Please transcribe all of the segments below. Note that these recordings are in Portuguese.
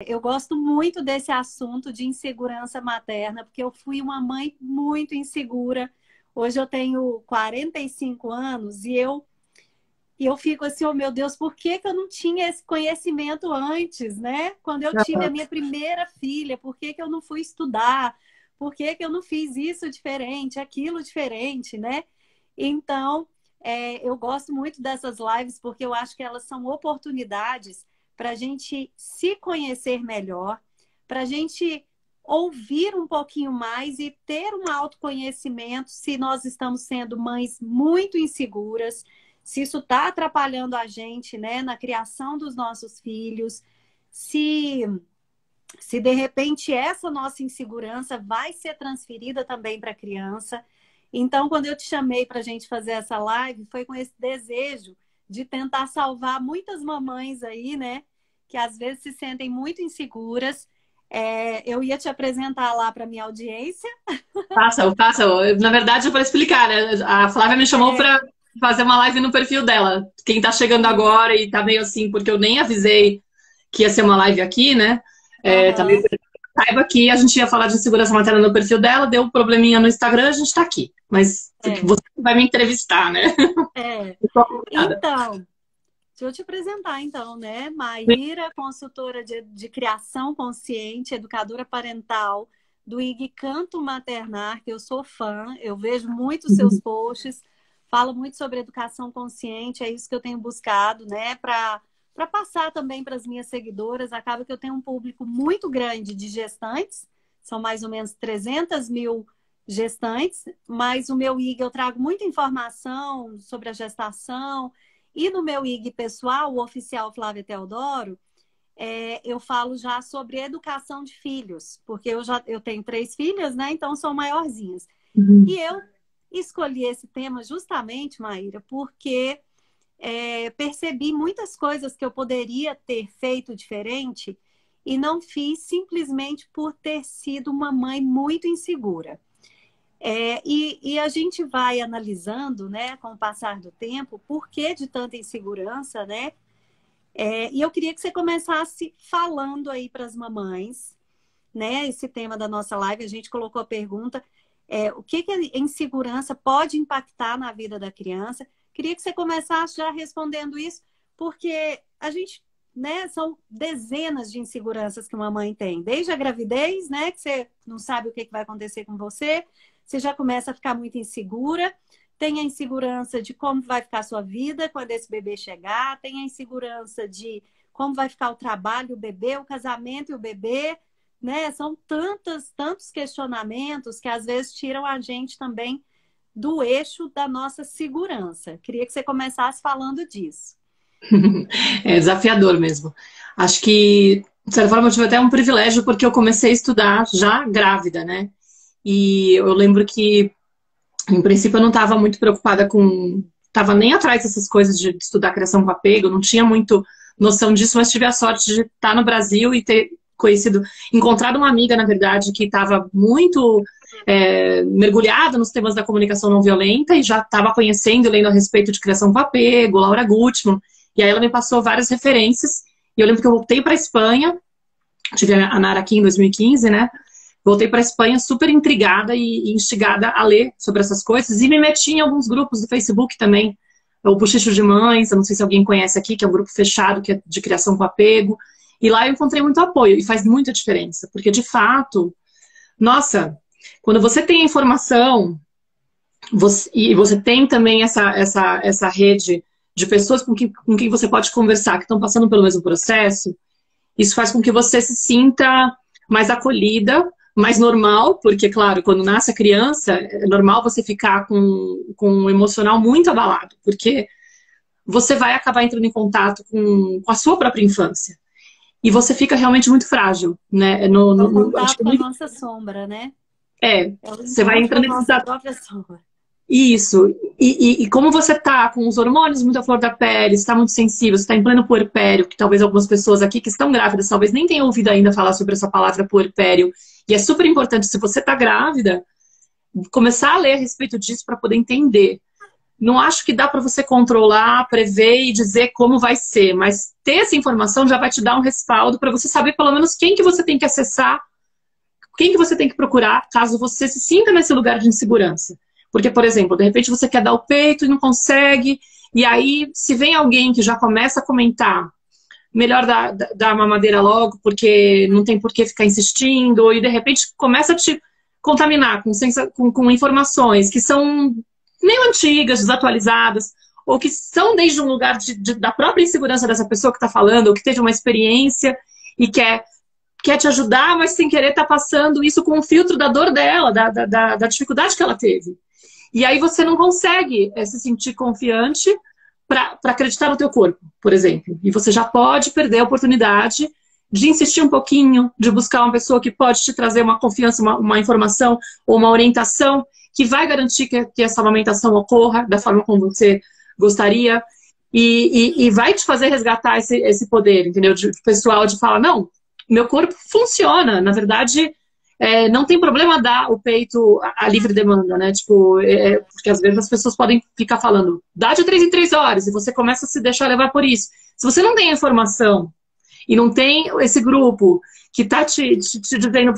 Eu gosto muito desse assunto de insegurança materna, porque eu fui uma mãe muito insegura. Hoje eu tenho 45 anos e eu fico assim, oh meu Deus, por que que eu não tinha esse conhecimento antes, né? Quando eu tive a minha primeira filha, por que que eu não fui estudar? Por que que eu não fiz isso diferente, aquilo diferente, né? Então, eu gosto muito dessas lives porque eu acho que elas são oportunidades para a gente se conhecer melhor, para a gente ouvir um pouquinho mais e ter um autoconhecimento se nós estamos sendo mães muito inseguras, se isso está atrapalhando a gente, né, na criação dos nossos filhos, se, se de repente essa nossa insegurança vai ser transferida também para a criança. Então, quando eu te chamei para a gente fazer essa live, foi com esse desejo de tentar salvar muitas mamães aí, né, que às vezes se sentem muito inseguras. Eu ia te apresentar lá para minha audiência. Passa, passa. Na verdade, para explicar, né? A Flávia me chamou É, para fazer uma live no perfil dela. Quem tá chegando isso. agora e tá meio assim, porque eu nem avisei que ia ser uma live aqui, né? Tá meio... Aham. Saiba que a gente ia falar de segurança materna no perfil dela, deu um probleminha no Instagram, a gente tá aqui. Mas É, você vai me entrevistar, né? é. Eu tô convidada. Então, deixa eu te apresentar, então, né? Maíra, consultora de criação consciente, educadora parental do IG Canto Maternar, que eu sou fã, eu vejo muito os seus posts, falo muito sobre educação consciente, é isso que eu tenho buscado, né? Para passar também para as minhas seguidoras. Acaba que eu tenho um público muito grande de gestantes, são mais ou menos 300 mil gestantes, mas o meu IG eu trago muita informação sobre a gestação, e no meu IG pessoal, o oficial Flávia Teodoro, eu falo já sobre educação de filhos, porque eu tenho 3 filhas, né? Então são maiorzinhas. Uhum. E eu escolhi esse tema justamente, Maíra, porque percebi muitas coisas que eu poderia ter feito diferente e não fiz simplesmente por ter sido uma mãe muito insegura. E a gente vai analisando, né, com o passar do tempo, por que de tanta insegurança, né? E eu queria que você começasse falando aí para as mamães, né? Esse tema da nossa live, a gente colocou a pergunta, o que que a insegurança pode impactar na vida da criança? Queria que você começasse já respondendo isso, porque a gente, né, são dezenas de inseguranças que uma mãe tem, desde a gravidez, né, que você não sabe o que que vai acontecer com você, você já começa a ficar muito insegura, tem a insegurança de como vai ficar a sua vida quando esse bebê chegar, tem a insegurança de como vai ficar o trabalho, o bebê, o casamento e o bebê, né? São tantos questionamentos que às vezes tiram a gente também do eixo da nossa segurança. Queria que você começasse falando disso. É desafiador mesmo. Acho que, de certa forma, eu tive até um privilégio porque eu comecei a estudar já grávida, né? E eu lembro que, em princípio, eu não estava muito preocupada com. Estava nem atrás dessas coisas de estudar criação com apego, não tinha muito noção disso, mas tive a sorte de estar no Brasil e ter conhecido, encontrado uma amiga, na verdade, que estava muito mergulhada nos temas da comunicação não violenta e já estava conhecendo e lendo a respeito de criação com apego, Laura Gutmann, e aí ela me passou várias referências. E eu lembro que eu voltei para a Espanha, tive a Nara aqui em 2015, né? Voltei para a Espanha super intrigada e instigada a ler sobre essas coisas e me meti em alguns grupos do Facebook também. O Bochicho de Mães, eu não sei se alguém conhece aqui, que é um grupo fechado que é de criação com apego. E lá eu encontrei muito apoio e faz muita diferença, porque de fato, nossa, quando você tem a informação e você tem também essa rede de pessoas com quem você pode conversar, que estão passando pelo mesmo processo, isso faz com que você se sinta mais acolhida, mais normal, porque, claro, quando nasce a criança, é normal você ficar com um emocional muito abalado, porque você vai acabar entrando em contato com a sua própria infância. E você fica realmente muito frágil, né? É o Acho contato que com a nossa sombra, né? É o você vai encontro com a entrando em nossa contato. própria sombra. Isso. E como você tá com os hormônios muito à flor da pele, está muito sensível, você está em pleno puerpério, que talvez algumas pessoas aqui que estão grávidas talvez nem tenham ouvido ainda falar sobre essa palavra puerpério. E é super importante, se você está grávida, começar a ler a respeito disso para poder entender. não acho que dá para você controlar, prever e dizer como vai ser, mas ter essa informação já vai te dar um respaldo para você saber pelo menos quem que você tem que acessar, quem que você tem que procurar, caso você se sinta nesse lugar de insegurança. Porque, por exemplo, de repente você quer dar o peito e não consegue, e aí se vem alguém que já começa a comentar, melhor dar mamadeira logo, porque não tem por que ficar insistindo, e de repente começa a te contaminar com informações que são meio antigas, desatualizadas, ou que são desde um lugar da própria insegurança dessa pessoa que está falando, ou que teve uma experiência e quer te ajudar, mas sem querer tá passando isso com o filtro da dor dela, da dificuldade que ela teve. E aí você não consegue se sentir confiante para acreditar no teu corpo, por exemplo. E você já pode perder a oportunidade de insistir um pouquinho, de buscar uma pessoa que pode te trazer uma confiança, uma informação ou uma orientação que vai garantir que essa amamentação ocorra da forma como você gostaria e vai te fazer resgatar esse poder, entendeu? De pessoal de falar, não, meu corpo funciona, na verdade, não tem problema dar o peito a livre demanda, né? Tipo, porque às vezes as pessoas podem ficar falando, dá de 3 em 3 horas, e você começa a se deixar levar por isso. Se você não tem a informação e não tem esse grupo que tá te dizendo,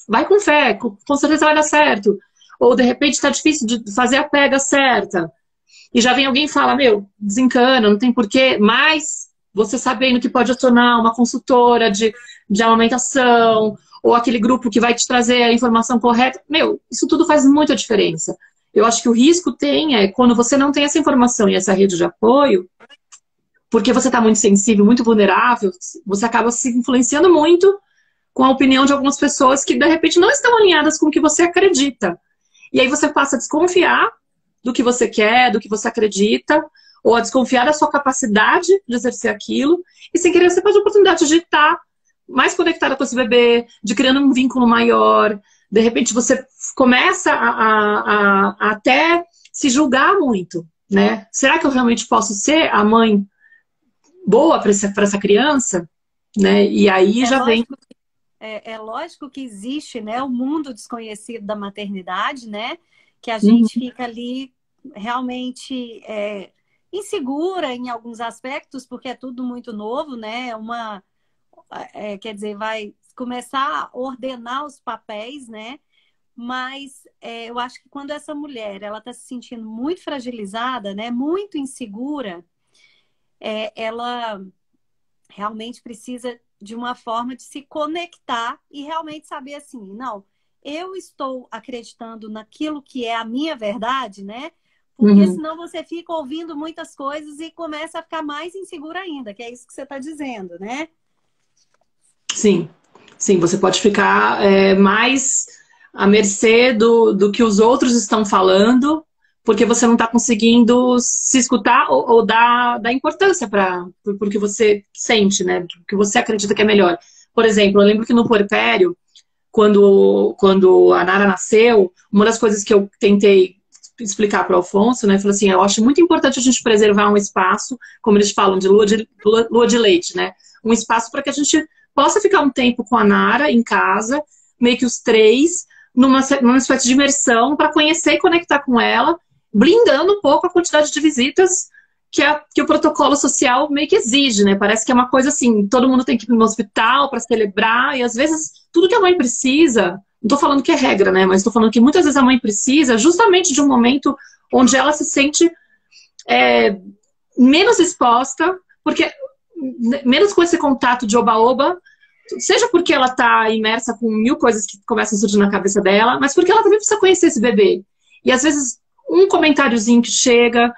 vai com fé, com certeza vai dar certo, ou de repente tá difícil de fazer a pega certa, e já vem alguém e fala, meu, desencana, não tem porquê, mas você sabendo que pode acionar uma consultora de amamentação, ou aquele grupo que vai te trazer a informação correta, meu, isso tudo faz muita diferença. Eu acho que o risco quando você não tem essa informação e essa rede de apoio, porque você está muito sensível, muito vulnerável, você acaba se influenciando muito com a opinião de algumas pessoas que, de repente, não estão alinhadas com o que você acredita. E aí você passa a desconfiar do que você quer, do que você acredita, ou a desconfiar da sua capacidade de exercer aquilo, e sem querer você perde a oportunidade de estar mais conectada com esse bebê, de criando um vínculo maior. De repente você começa a até se julgar muito, né? Será que eu realmente posso ser a mãe boa para essa criança? Né? E aí já vem... É lógico que existe, né, o mundo desconhecido da maternidade, né? Que a gente fica ali realmente insegura em alguns aspectos, porque é tudo muito novo, né? Quer dizer, vai começar a ordenar os papéis, né? Mas eu acho que quando essa mulher ela está se sentindo muito fragilizada, né? Muito insegura, ela realmente precisa de uma forma de se conectar e realmente saber assim, não, eu estou acreditando naquilo que é a minha verdade, né? Porque senão você fica ouvindo muitas coisas e começa a ficar mais insegura ainda, que é isso que você está dizendo, né? Sim, sim, você pode ficar mais à mercê do que os outros estão falando, porque você não está conseguindo se escutar ou dar importância para o que você sente, né? O que você acredita que é melhor. Por exemplo, eu lembro que no puerpério, quando a Nara nasceu, uma das coisas que eu tentei explicar para o Alfonso, né? Falei assim, eu acho muito importante a gente preservar um espaço, como eles falam, de lua de leite, né? Um espaço para que a gente possa ficar um tempo com a Nara em casa, meio que os 3, numa espécie de imersão, para conhecer e conectar com ela, blindando um pouco a quantidade de visitas que o protocolo social meio que exige, né? Parece que é uma coisa assim, todo mundo tem que ir no hospital para celebrar, e às vezes tudo que a mãe precisa, não tô falando que é regra, né? Mas tô falando que muitas vezes a mãe precisa justamente de um momento onde ela se sente menos exposta, porque menos com esse contato de oba-oba, seja porque ela tá imersa com 1000 coisas que começam a surgir na cabeça dela, mas porque ela também precisa conhecer esse bebê. E às vezes um comentáriozinho que chega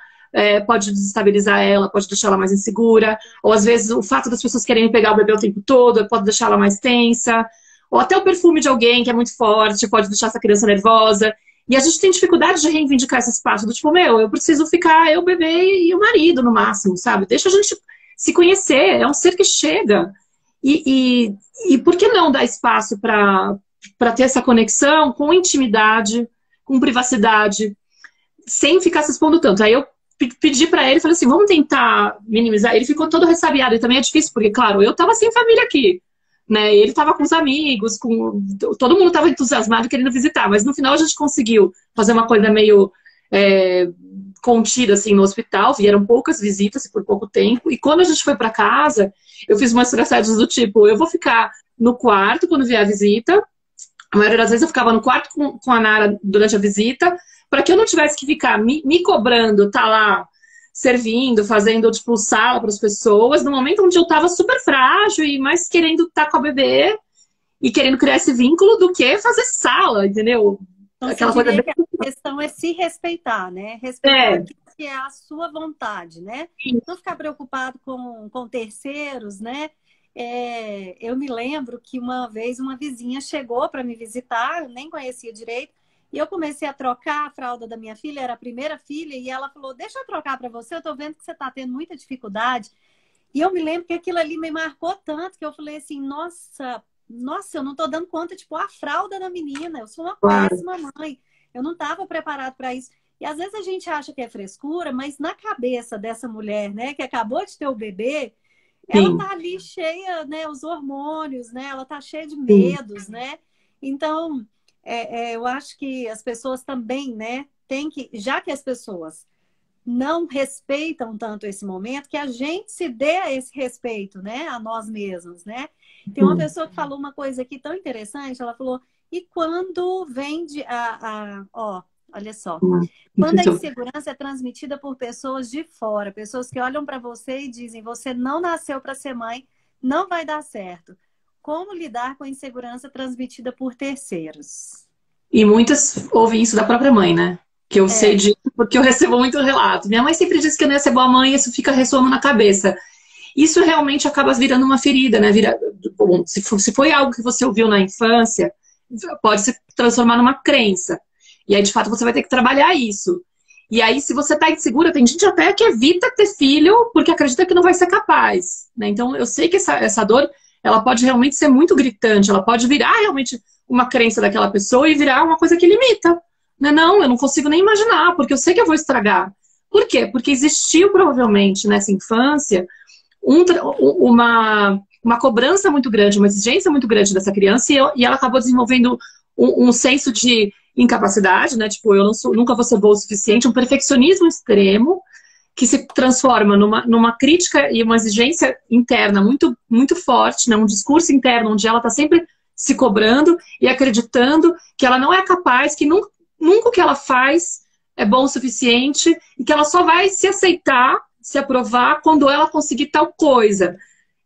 pode desestabilizar ela, pode deixar ela mais insegura, ou às vezes o fato das pessoas quererem pegar o bebê o tempo todo pode deixar ela mais tensa, ou até o perfume de alguém que é muito forte pode deixar essa criança nervosa. E a gente tem dificuldade de reivindicar esse espaço do tipo, eu preciso ficar eu, o bebê e o marido no máximo, sabe? Deixa a gente se conhecer, é um ser que chega. E por que não dar espaço para ter essa conexão com intimidade, com privacidade, sem ficar se expondo tanto? Aí eu pedi para ele, falei assim, vamos tentar minimizar. Ele ficou todo ressabiado, e também é difícil, porque, claro, eu tava sem família aqui, né? Ele tava com os amigos, todo mundo tava entusiasmado querendo visitar, mas no final a gente conseguiu fazer uma coisa meio contida, assim, no hospital, vieram poucas visitas e por pouco tempo, e quando a gente foi para casa, eu fiz umas estratégias do tipo, eu vou ficar no quarto quando vier a visita, a maioria das vezes eu ficava no quarto com a Nara durante a visita, para que eu não tivesse que ficar me cobrando, tá lá, servindo, fazendo, tipo, sala para as pessoas, no momento onde eu tava super frágil e mais querendo estar com a bebê e querendo criar esse vínculo do que fazer sala, entendeu? Então, Aquela você coisa diria bem... que a questão é se respeitar, né? Respeitar aquilo que é a sua vontade, né? Não ficar preocupado com terceiros, né? Eu me lembro que uma vez uma vizinha chegou para me visitar, eu nem conhecia direito, e eu comecei a trocar a fralda da minha filha, era a primeira filha, e ela falou, deixa eu trocar para você, eu tô vendo que você tá tendo muita dificuldade. E eu me lembro que aquilo ali me marcou tanto, que eu falei assim, nossa, eu não tô dando conta de pôr a fralda da menina, eu sou uma péssima mãe, eu não estava preparado para isso. E às vezes a gente acha que é frescura, mas na cabeça dessa mulher, né, que acabou de ter o bebê, ela tá ali cheia, né, os hormônios, né, ela tá cheia de medos, né, então... eu acho que as pessoas também, né, tem que, já que as pessoas não respeitam tanto esse momento, que a gente se dê a esse respeito, né, a nós mesmos, né? Tem uma pessoa que falou uma coisa aqui tão interessante, ela falou, e quando vende olha só, quando a insegurança é transmitida por pessoas de fora, pessoas que olham para você e dizem, você não nasceu para ser mãe, não vai dar certo. Como lidar com a insegurança transmitida por terceiros? E muitas ouvem isso da própria mãe, né? Que eu sei disso porque eu recebo muito relato. Minha mãe sempre disse que eu não ia ser boa mãe e isso fica ressoando na cabeça. Isso realmente acaba virando uma ferida, né? Bom, se foi algo que você ouviu na infância, pode se transformar numa crença. E aí, de fato, você vai ter que trabalhar isso. E aí, se você tá insegura, tem gente até que evita ter filho porque acredita que não vai ser capaz, né? Então, eu sei que essa dor... ela pode realmente ser muito gritante, ela pode virar realmente uma crença daquela pessoa e virar uma coisa que limita. Não, eu não consigo nem imaginar, porque eu sei que eu vou estragar. Por quê? Porque existiu provavelmente nessa infância uma cobrança muito grande, uma exigência muito grande dessa criança e ela acabou desenvolvendo um senso de incapacidade, né? Tipo, nunca vou ser boa o suficiente, um perfeccionismo extremo, que se transforma numa crítica e uma exigência interna muito, muito forte, né? Um discurso interno onde ela está sempre se cobrando e acreditando que ela não é capaz, que nunca o que ela faz é bom o suficiente e que ela só vai se aceitar, se aprovar quando ela conseguir tal coisa.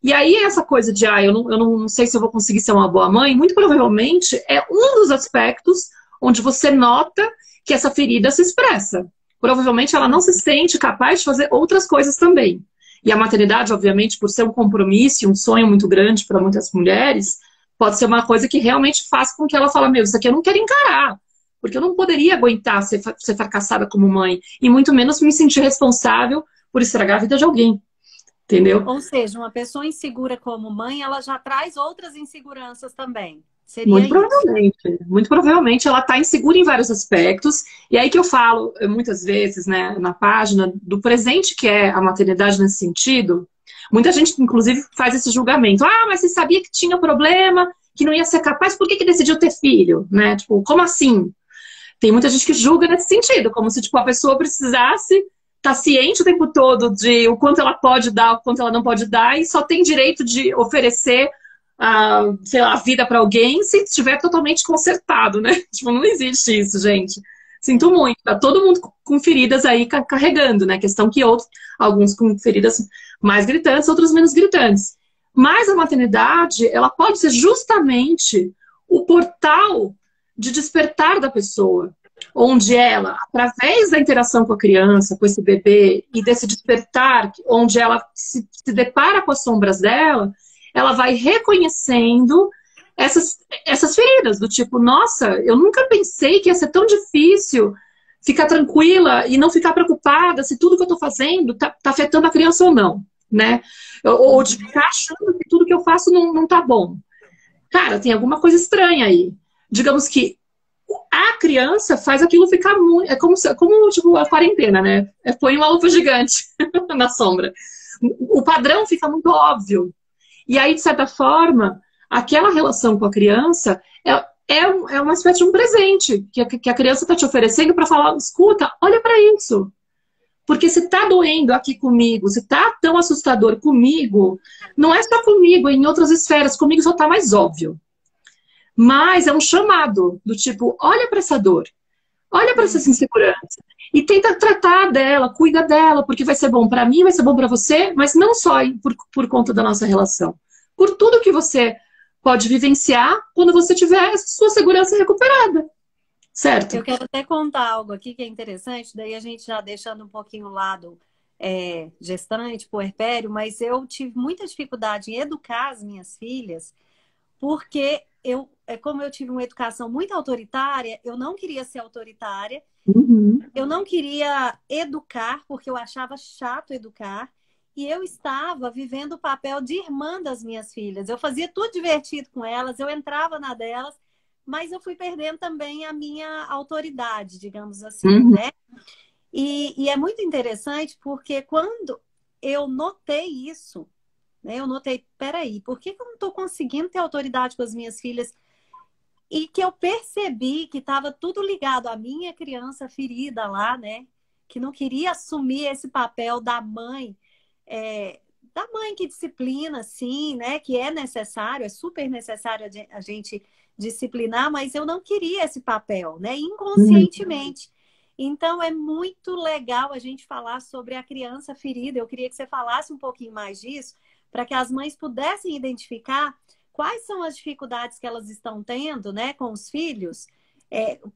E aí essa coisa de, eu não sei se eu vou conseguir ser uma boa mãe, muito provavelmente é um dos aspectos onde você nota que essa ferida se expressa. Provavelmente ela não se sente capaz de fazer outras coisas também. E a maternidade, obviamente, por ser um compromisso, um sonho muito grande para muitas mulheres, pode ser uma coisa que realmente faz com que ela fale, isso aqui eu não quero encarar, porque eu não poderia aguentar ser fracassada como mãe, e muito menos me sentir responsável por estragar a vida de alguém. Entendeu? Ou seja, uma pessoa insegura como mãe, ela já traz outras inseguranças também. Seria muito provavelmente ela está insegura em vários aspectos. E aí que eu falo, muitas vezes, né, na página, do presente que é a maternidade nesse sentido. Muita gente, inclusive, faz esse julgamento. Mas você sabia que tinha problema, que não ia ser capaz, por que decidiu ter filho? Né? Tipo, como assim? Tem muita gente que julga nesse sentido, como se tipo, a pessoa precisasse estar ciente o tempo todo de o quanto ela pode dar, o quanto ela não pode dar, e só tem direito de oferecer sei lá, a vida para alguém se estiver totalmente consertado, né? Tipo, não existe isso, gente. Sinto muito. Tá todo mundo com feridas aí carregando, né? Questão que alguns com feridas mais gritantes, outros menos gritantes. Mas a maternidade, ela pode ser justamente o portal de despertar da pessoa, onde ela, através da interação com a criança, com esse bebê, e desse despertar, onde ela se depara com as sombras dela, ela vai reconhecendo essas feridas, do tipo, nossa, eu nunca pensei que ia ser tão difícil ficar tranquila e não ficar preocupada se tudo que eu tô fazendo tá afetando a criança ou não, né? Ou de ficar achando que tudo que eu faço não tá bom. Cara, tem alguma coisa estranha aí. Digamos que a criança faz aquilo ficar muito... É como tipo, a quarentena, né? Põe uma lupa gigante na sombra. O padrão fica muito óbvio. E aí, de certa forma, aquela relação com a criança é uma espécie de um presente que a criança está te oferecendo para falar, escuta, olha para isso. Porque se tá doendo aqui comigo, se tá tão assustador comigo, não é só comigo, é em outras esferas, comigo só tá mais óbvio. Mas é um chamado do tipo, olha para essa dor, olha para essa insegurança e tenta tratar dela, cuida dela, porque vai ser bom para mim, vai ser bom para você, mas não só por conta da nossa relação. Por tudo que você pode vivenciar quando você tiver a sua segurança recuperada. Certo? Eu quero até contar algo aqui que é interessante, daí a gente já deixando um pouquinho o lado gestante, puerpério, mas eu tive muita dificuldade em educar as minhas filhas, porque como eu tive uma educação muito autoritária, eu não queria ser autoritária, eu não queria educar, porque eu achava chato educar, e eu estava vivendo o papel de irmã das minhas filhas. Eu fazia tudo divertido com elas, eu entrava na delas, mas eu fui perdendo também a minha autoridade, digamos assim, né? E é muito interessante porque quando eu notei isso, né? Eu notei, peraí, por que eu não estou conseguindo ter autoridade com as minhas filhas? E que eu percebi que estava tudo ligado à minha criança ferida lá, né? Que não queria assumir esse papel da mãe que disciplina, sim, né? Que é necessário, é super necessário a gente disciplinar, mas eu não queria esse papel, né? Inconscientemente. Então, é muito legal a gente falar sobre a criança ferida. Eu queria que você falasse um pouquinho mais disso, para que as mães pudessem identificar quais são as dificuldades que elas estão tendo, né, com os filhos.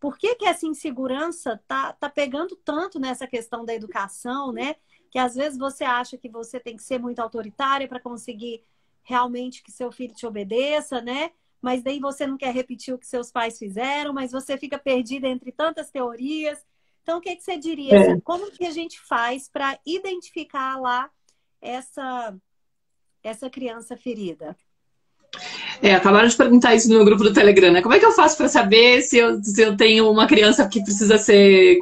Por que essa insegurança tá pegando tanto nessa questão da educação, né? Que às vezes você acha que você tem que ser muito autoritária para conseguir realmente que seu filho te obedeça, né? Mas daí você não quer repetir o que seus pais fizeram, mas você fica perdida entre tantas teorias. Então, o que você diria? Assim, como que a gente faz para identificar lá essa criança ferida? Acabaram de perguntar isso no meu grupo do Telegram, né? Como é que eu faço para saber se eu tenho uma criança que precisa ser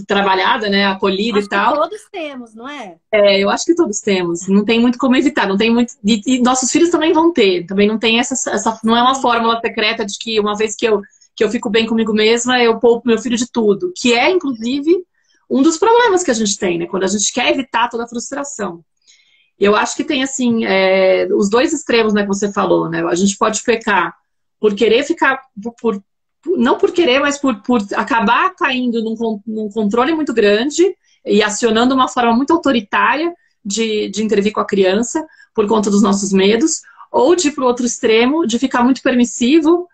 trabalhada, né? Acolhida e tal? Todos temos, não é? Eu acho que todos temos. Não tem muito como evitar, não tem muito. E nossos filhos também vão ter. Também não tem não é uma fórmula secreta de que uma vez que eu fico bem comigo mesma, eu poupo meu filho de tudo. Que é, inclusive, um dos problemas que a gente tem, né? Quando a gente quer evitar toda a frustração. Eu acho que tem, assim, os dois extremos, né, que você falou, né? A gente pode pecar por querer ficar, não por querer, mas por acabar caindo num controle muito grande e acionando uma forma muito autoritária de intervir com a criança por conta dos nossos medos, ou de ir para o outro extremo, de ficar muito permissivo,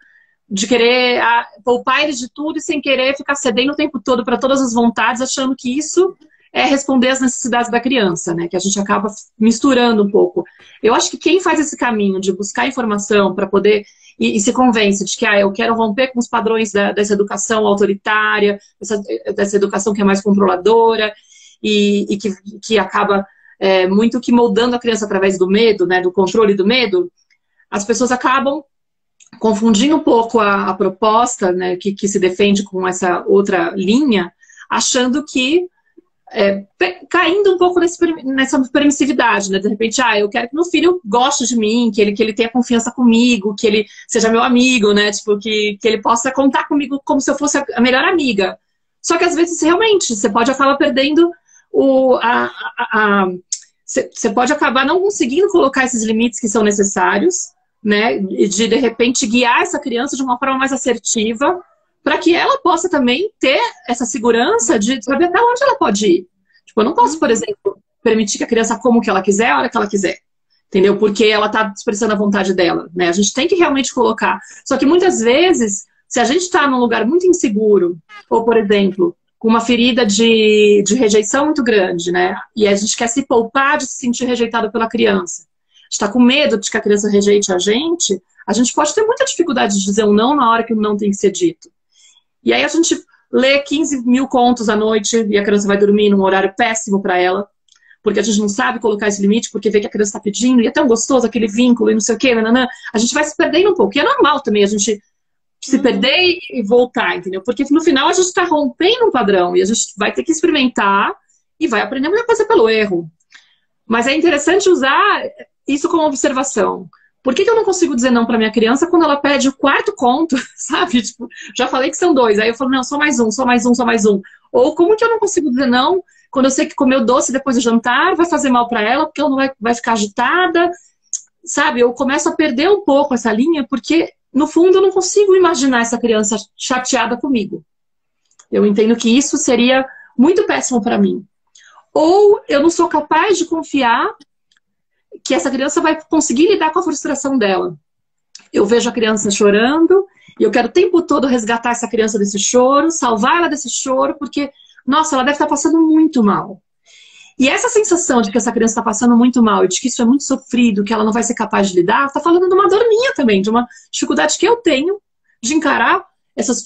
de querer poupar eles de tudo e sem querer ficar cedendo o tempo todo para todas as vontades, achando que isso é responder às necessidades da criança, né? Que a gente acaba misturando um pouco. Eu acho que quem faz esse caminho de buscar informação para poder e se convence de que eu quero romper com os padrões dessa educação autoritária, dessa educação que é mais controladora e que acaba muito que moldando a criança através do medo, né? Do controle do medo, as pessoas acabam confundindo um pouco a proposta, né? Que se defende com essa outra linha, achando que caindo um pouco nessa permissividade, né? De repente, eu quero que meu filho goste de mim, que ele tenha confiança comigo, que ele seja meu amigo, né? Tipo, que ele possa contar comigo como se eu fosse a melhor amiga. Só que às vezes, realmente, você pode acabar perdendo você pode acabar não conseguindo colocar esses limites que são necessários, né? E de repente, guiar essa criança de uma forma mais assertiva, para que ela possa também ter essa segurança de saber até onde ela pode ir. Tipo, eu não posso, por exemplo, permitir que a criança coma o que ela quiser, a hora que ela quiser. Entendeu? Porque ela está expressando a vontade dela, né? A gente tem que realmente colocar. Só que muitas vezes, se a gente está num lugar muito inseguro, ou, por exemplo, com uma ferida de rejeição muito grande, né? E a gente quer se poupar de se sentir rejeitado pela criança. A gente está com medo de que a criança rejeite a gente pode ter muita dificuldade de dizer um não na hora que o não tem que ser dito. E aí a gente lê 15 mil contos à noite e a criança vai dormir num horário péssimo para ela, porque a gente não sabe colocar esse limite, porque vê que a criança está pedindo e é tão gostoso aquele vínculo e não sei o quê, nananã. A gente vai se perdendo um pouco. E é normal também a gente se perder e voltar, entendeu? Porque no final a gente está rompendo um padrão e a gente vai ter que experimentar e vai aprender a fazer pelo erro. Mas é interessante usar isso como observação. Por que eu não consigo dizer não para minha criança quando ela pede o quarto conto, sabe? Tipo, já falei que são 2, aí eu falo, não, só mais um, só mais um, só mais um. Ou como que eu não consigo dizer não quando eu sei que comer o doce depois do jantar vai fazer mal para ela, porque ela não vai ficar agitada, sabe? Eu começo a perder um pouco essa linha, porque no fundo eu não consigo imaginar essa criança chateada comigo. Eu entendo que isso seria muito péssimo para mim. Ou eu não sou capaz de confiar que essa criança vai conseguir lidar com a frustração dela. Eu vejo a criança chorando e eu quero o tempo todo resgatar essa criança desse choro, salvar ela desse choro, porque, nossa, ela deve estar passando muito mal. E essa sensação de que essa criança está passando muito mal e de que isso é muito sofrido, que ela não vai ser capaz de lidar, está falando de uma dor minha também, de uma dificuldade que eu tenho de encarar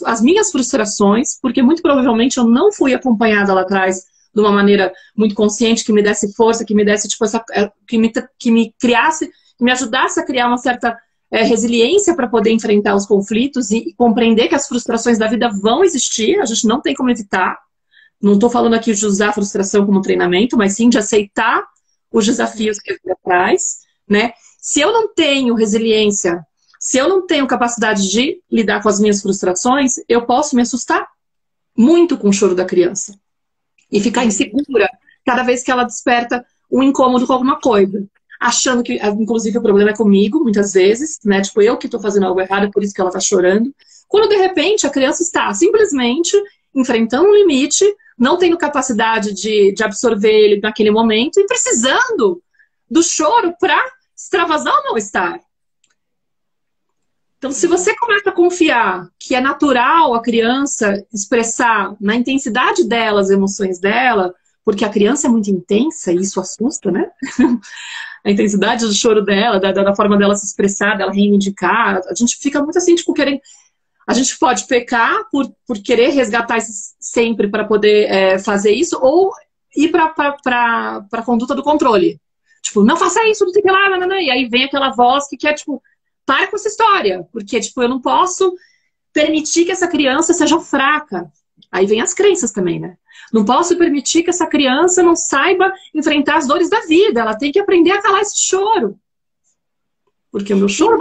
as minhas frustrações, porque muito provavelmente eu não fui acompanhada lá atrás de uma maneira muito consciente, que me desse força, que me desse, tipo, que me criasse, que me ajudasse a criar uma certa resiliência para poder enfrentar os conflitos e compreender que as frustrações da vida vão existir, a gente não tem como evitar. Não estou falando aqui de usar a frustração como treinamento, mas sim de aceitar os desafios que a vida traz, né? Se eu não tenho resiliência, se eu não tenho capacidade de lidar com as minhas frustrações, eu posso me assustar muito com o choro da criança e ficar insegura cada vez que ela desperta um incômodo com alguma coisa, achando que, inclusive, o problema é comigo, muitas vezes, né? Tipo, eu que estou fazendo algo errado, por isso que ela está chorando. Quando, de repente, a criança está simplesmente enfrentando um limite, não tendo capacidade de absorver ele naquele momento e precisando do choro para extravasar o mal-estar. Então, se você começa a confiar que é natural a criança expressar na intensidade dela as emoções dela, porque a criança é muito intensa e isso assusta, né? A intensidade do choro dela, da forma dela se expressar, dela reivindicar, a gente fica muito assim, tipo, querendo... A gente pode pecar por querer resgatar sempre para poder fazer isso, ou ir para a conduta do controle. Tipo, não faça isso, não sei o que lá, não, não, não. E aí vem aquela voz que quer, tipo, para com essa história. Porque, tipo, eu não posso permitir que essa criança seja fraca. Aí vem as crenças também, né? Não posso permitir que essa criança não saiba enfrentar as dores da vida. Ela tem que aprender a calar esse choro. Porque o meu choro...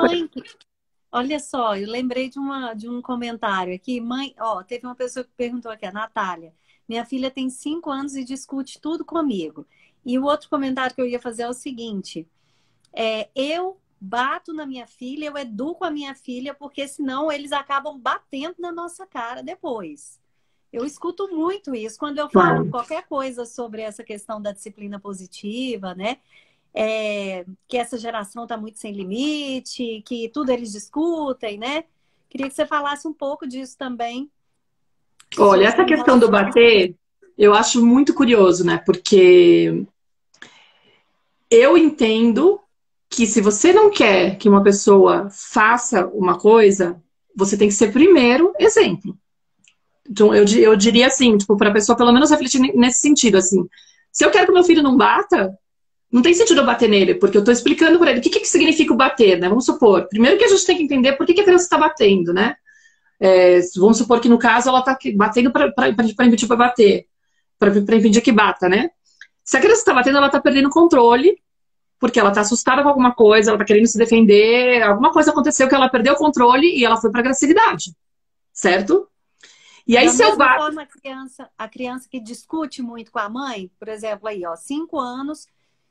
Olha só, eu lembrei de um comentário aqui. Mãe, ó, teve uma pessoa que perguntou aqui, a Natália. Minha filha tem 5 anos e discute tudo comigo. E o outro comentário que eu ia fazer é o seguinte. Eu bato na minha filha, eu educo a minha filha, porque senão eles acabam batendo na nossa cara depois. Eu escuto muito isso. Quando eu falo qualquer coisa sobre essa questão da disciplina positiva, né? Que essa geração está muito sem limite, que tudo eles discutem, né? Queria que você falasse um pouco disso também. Olha, essa questão do bater, eu acho muito curioso, né? Porque eu entendo que se você não quer que uma pessoa faça uma coisa, você tem que ser primeiro exemplo. Então, eu diria assim, tipo, para a pessoa pelo menos refletir nesse sentido, assim. Se eu quero que meu filho não bata, não tem sentido eu bater nele, porque eu estou explicando para ele o que significa o bater, né? Vamos supor, primeiro que a gente tem que entender por que a criança está batendo, né? Vamos supor que no caso ela está batendo para impedir para bater, para impedir que bata, né? Se a criança está batendo, ela está perdendo o controle, porque ela está assustada com alguma coisa, ela está querendo se defender, alguma coisa aconteceu que ela perdeu o controle e ela foi para agressividade, certo? E aí, se eu bato... A criança que discute muito com a mãe, por exemplo, aí, ó, 5 anos,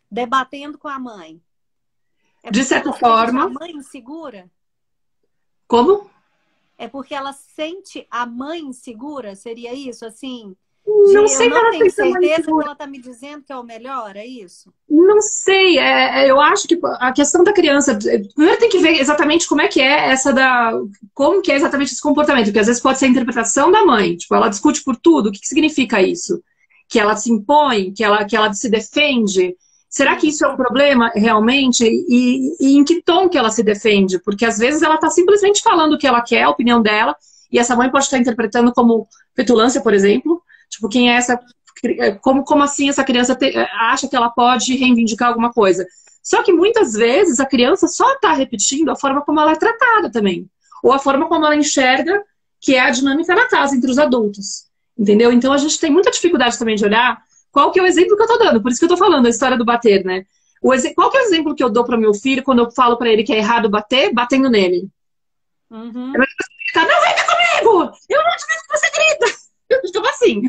debatendo com a mãe. De certa forma... A mãe insegura? Como? É porque ela sente a mãe insegura? Seria isso, assim? Não sei, eu não tenho certeza que ela está me dizendo que é o melhor, é isso? Não sei, eu acho que a questão da criança, primeiro tem que ver exatamente como é que é como que é exatamente esse comportamento, porque às vezes pode ser a interpretação da mãe, tipo, ela discute por tudo, o que significa isso? Que ela se impõe, que ela se defende? Será que isso é um problema realmente? E em que tom que ela se defende? Porque às vezes ela está simplesmente falando o que ela quer, a opinião dela, e essa mãe pode estar interpretando como petulância, por exemplo. Tipo, quem é essa... Como assim essa criança acha que ela pode reivindicar alguma coisa? Só que muitas vezes a criança só está repetindo a forma como ela é tratada também. Ou a forma como ela enxerga que é a dinâmica na casa entre os adultos. Entendeu? Então a gente tem muita dificuldade também de olhar qual que é o exemplo que eu tô dando. Por isso que eu tô falando a história do bater, né? Qual que é o exemplo que eu dou para meu filho quando eu falo para ele que é errado bater, batendo nele? Uhum. Não grita comigo! Eu não te digo que você grita! Tipo assim.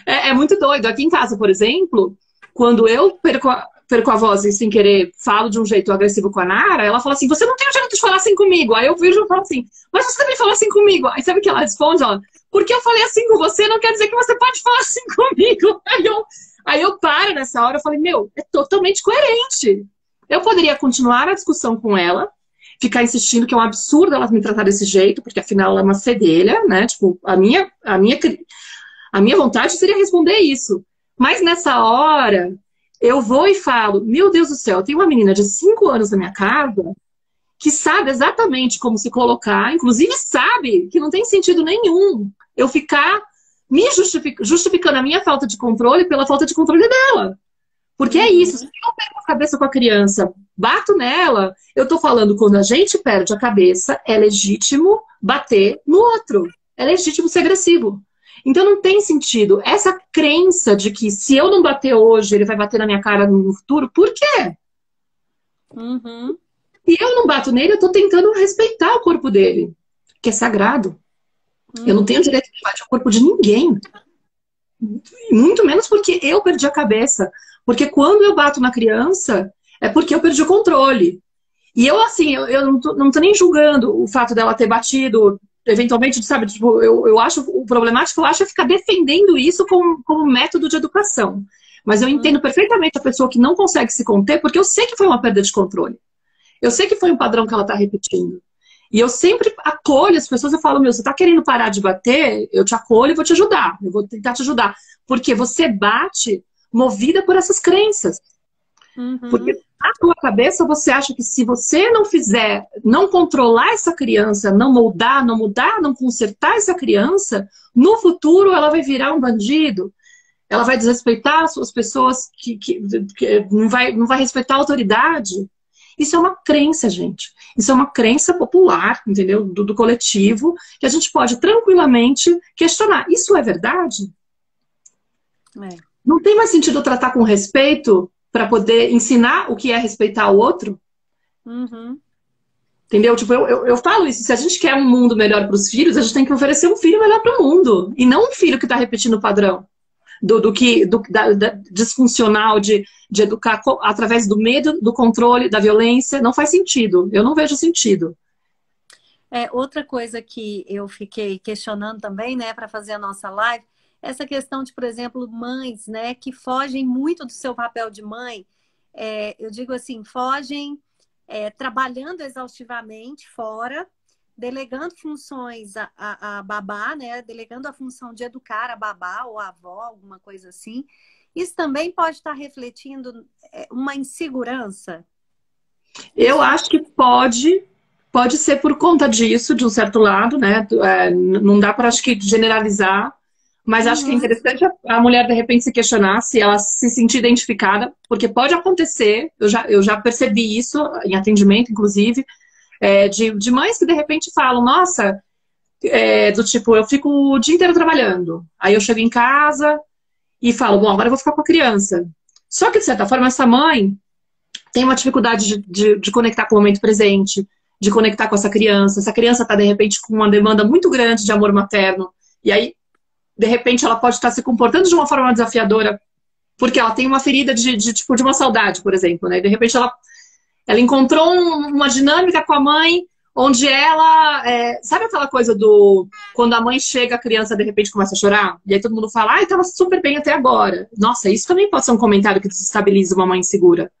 É muito doido. Aqui em casa, por exemplo, quando eu perco a voz e sem querer falo de um jeito agressivo com a Nara, ela fala assim, você não tem o direito de falar assim comigo. Aí eu vejo e falo assim, mas você também falou assim comigo. Aí sabe o que ela responde? Ela, porque eu falei assim com você, não quer dizer que você pode falar assim comigo. Aí eu paro nessa hora, eu falei, meu, é totalmente coerente. Eu poderia continuar a discussão com ela, ficar insistindo que é um absurdo ela me tratar desse jeito, porque afinal ela é uma fedelha, né? Tipo, a minha vontade seria responder isso. Mas nessa hora, eu vou e falo, meu Deus do céu, tem uma menina de 5 anos na minha casa que sabe exatamente como se colocar, inclusive sabe que não tem sentido nenhum eu ficar me justificando a minha falta de controle pela falta de controle dela. Porque é isso, se eu pego a cabeça com a criança, bato nela, eu tô falando, quando a gente perde a cabeça, é legítimo bater no outro. É legítimo ser agressivo. Então não tem sentido. Essa crença de que se eu não bater hoje, ele vai bater na minha cara no futuro, por quê? Uhum. E eu não bato nele, eu tô tentando respeitar o corpo dele, que é sagrado. Eu não tenho direito de bater o corpo de ninguém. Muito menos porque eu perdi a cabeça. Porque quando eu bato na criança, é porque eu perdi o controle. E eu, assim, eu não tô nem julgando o fato dela ter batido, eventualmente, sabe, tipo, eu acho, o problemático, eu acho, é ficar defendendo isso como método de educação. Mas eu entendo perfeitamente a pessoa que não consegue se conter, porque eu sei que foi uma perda de controle. Eu sei que foi um padrão que ela tá repetindo. E eu sempre acolho as pessoas, eu falo, meu, você tá querendo parar de bater? Eu te acolho e vou te ajudar. Eu vou tentar te ajudar. Porque você bate movida por essas crenças. Porque na tua cabeça você acha que se você não fizer, não controlar essa criança, não moldar, não mudar, não consertar essa criança, no futuro ela vai virar um bandido. Ela vai desrespeitar as pessoas que não vai respeitar a autoridade. Isso é uma crença, gente. Isso é uma crença popular, entendeu? Do coletivo, que a gente pode tranquilamente questionar. Isso é verdade? É. Não tem mais sentido tratar com respeito para poder ensinar o que é respeitar o outro? Entendeu? Tipo, eu falo isso. Se a gente quer um mundo melhor para os filhos, a gente tem que oferecer um filho melhor para o mundo. E não um filho que está repetindo o padrão. Da disfuncional de educar através do medo, do controle, da violência. Não faz sentido. Eu não vejo sentido. Outra coisa que eu fiquei questionando também, né, para fazer a nossa live, essa questão de, por exemplo, mães, né, que fogem muito do seu papel de mãe. Eu digo assim, fogem trabalhando exaustivamente fora, delegando funções a babá, né, delegando a função de educar a babá ou a avó, alguma coisa assim. Isso também pode estar refletindo uma insegurança? Eu acho que pode ser por conta disso, de um certo lado, né? Não dá para, acho que, generalizar. Mas acho que é interessante a mulher, de repente, se questionar se ela se sentir identificada, porque pode acontecer, eu já percebi isso em atendimento, inclusive, de mães que, de repente, falam, nossa, do tipo, eu fico o dia inteiro trabalhando, aí eu chego em casa e falo, bom, agora eu vou ficar com a criança. Só que, de certa forma, essa mãe tem uma dificuldade de conectar com o momento presente, de conectar com essa criança está, de repente, com uma demanda muito grande de amor materno, e aí, de repente, ela pode estar se comportando de uma forma desafiadora, porque ela tem uma ferida tipo, de uma saudade, por exemplo, né? E de repente ela encontrou uma dinâmica com a mãe, onde ela... sabe aquela coisa do... Quando a mãe chega, a criança, de repente, começa a chorar? E aí todo mundo fala, estava super bem até agora. Nossa, isso também pode ser um comentário que desestabiliza uma mãe insegura,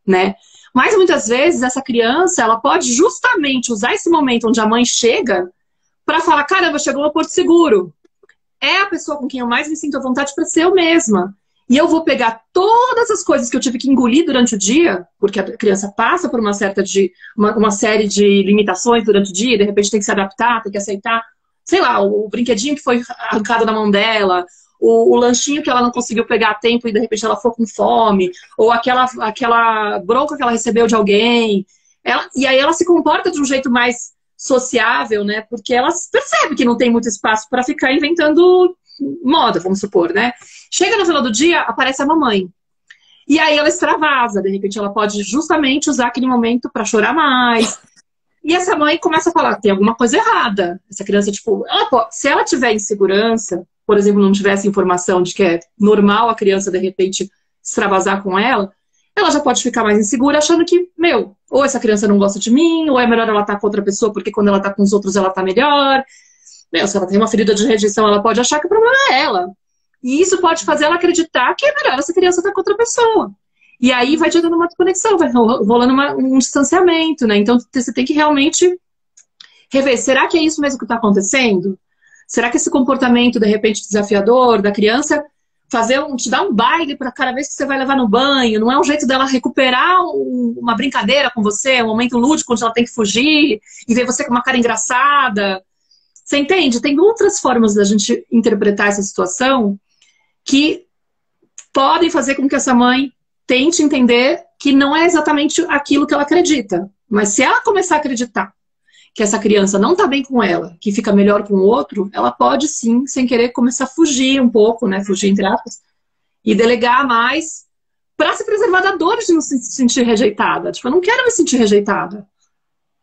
né? Mas, muitas vezes, essa criança, ela pode justamente usar esse momento onde a mãe chega para falar, caramba, chegou no Porto Seguro. É a pessoa com quem eu mais me sinto à vontade para ser eu mesma. E eu vou pegar todas as coisas que eu tive que engolir durante o dia, porque a criança passa por uma série de limitações durante o dia, de repente tem que se adaptar, tem que aceitar, sei lá, o brinquedinho que foi arrancado da mão dela, o lanchinho que ela não conseguiu pegar a tempo e de repente ela ficou com fome, ou aquela bronca que ela recebeu de alguém. E aí ela se comporta de um jeito mais sociável, né? Porque ela percebe que não tem muito espaço para ficar inventando moda, vamos supor, né? Chega no final do dia, aparece a mamãe. E aí ela extravasa, de repente ela pode justamente usar aquele momento para chorar mais, E essa mãe começa a falar, tem alguma coisa errada. Essa criança, tipo, se ela tiver insegurança, por exemplo, não tivesse informação de que é normal a criança, de repente, extravasar com ela já pode ficar mais insegura, achando que, meu, ou essa criança não gosta de mim, ou é melhor ela estar com outra pessoa, porque quando ela tá com os outros ela tá melhor. Meu, se ela tem uma ferida de rejeição, ela pode achar que o problema é ela. E isso pode fazer ela acreditar que é melhor essa criança estar com outra pessoa. E aí vai gerando uma desconexão, vai rolando um distanciamento, né? Então você tem que realmente rever. Será que é isso mesmo que está acontecendo? Será que esse comportamento, de repente, desafiador da criança, te dar um baile para cada vez que você vai levar no banho, não é um jeito dela recuperar uma brincadeira com você, um momento lúdico onde ela tem que fugir e ver você com uma cara engraçada? Você entende? Tem outras formas da gente interpretar essa situação que podem fazer com que essa mãe tente entender que não é exatamente aquilo que ela acredita. Mas se ela começar a acreditar que essa criança não tá bem com ela, que fica melhor com o outro, ela pode sim, sem querer, começar a fugir um pouco, né? Fugir entre aspas, e delegar mais para se preservar da dor de não se sentir rejeitada. Tipo, eu não quero me sentir rejeitada.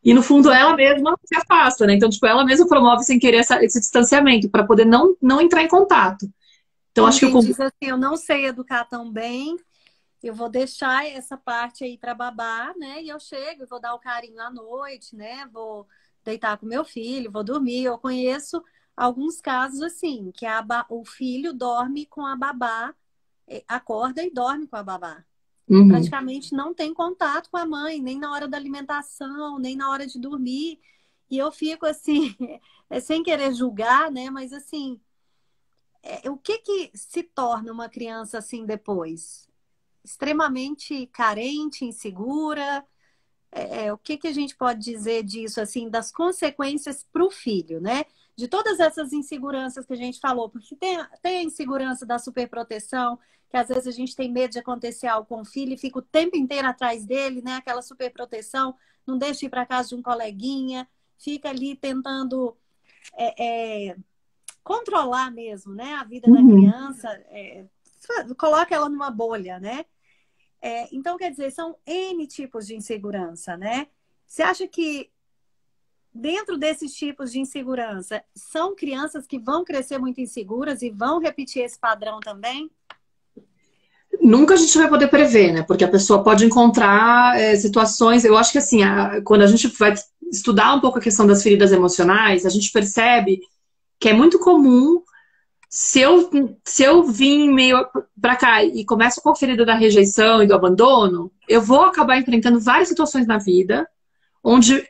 E no fundo ela mesma se afasta, né? Então, tipo, ela mesma promove sem querer esse distanciamento, para poder não entrar em contato. Então, acho que eu diz assim, eu não sei educar tão bem, eu vou deixar essa parte aí para babá, né? E eu chego e vou dar o carinho à noite, né? Vou deitar com meu filho, vou dormir. Eu conheço alguns casos assim, que o filho dorme com a babá, acorda e dorme com a babá. Uhum. Praticamente não tem contato com a mãe, nem na hora da alimentação, nem na hora de dormir. E eu fico assim, sem querer julgar, né? Mas assim, o que se torna uma criança assim depois? Extremamente carente, insegura. O que a gente pode dizer disso, assim, das consequências para o filho, né? De todas essas inseguranças que a gente falou, porque tem a insegurança da superproteção, que às vezes a gente tem medo de acontecer algo com o filho e fica o tempo inteiro atrás dele, né? Aquela superproteção, não deixa ir para casa de um coleguinha, fica ali tentando controlar mesmo, né? A vida da criança, coloca ela numa bolha, né? Então, quer dizer, são N tipos de insegurança, né? Você acha que dentro desses tipos de insegurança, são crianças que vão crescer muito inseguras e vão repetir esse padrão também? Nunca a gente vai poder prever, né? Porque a pessoa pode encontrar situações... Eu acho que, assim, quando a gente vai estudar um pouco a questão das feridas emocionais, a gente percebe que é muito comum... Se eu vim meio pra cá e começo com a ferida da rejeição e do abandono, eu vou acabar enfrentando várias situações na vida onde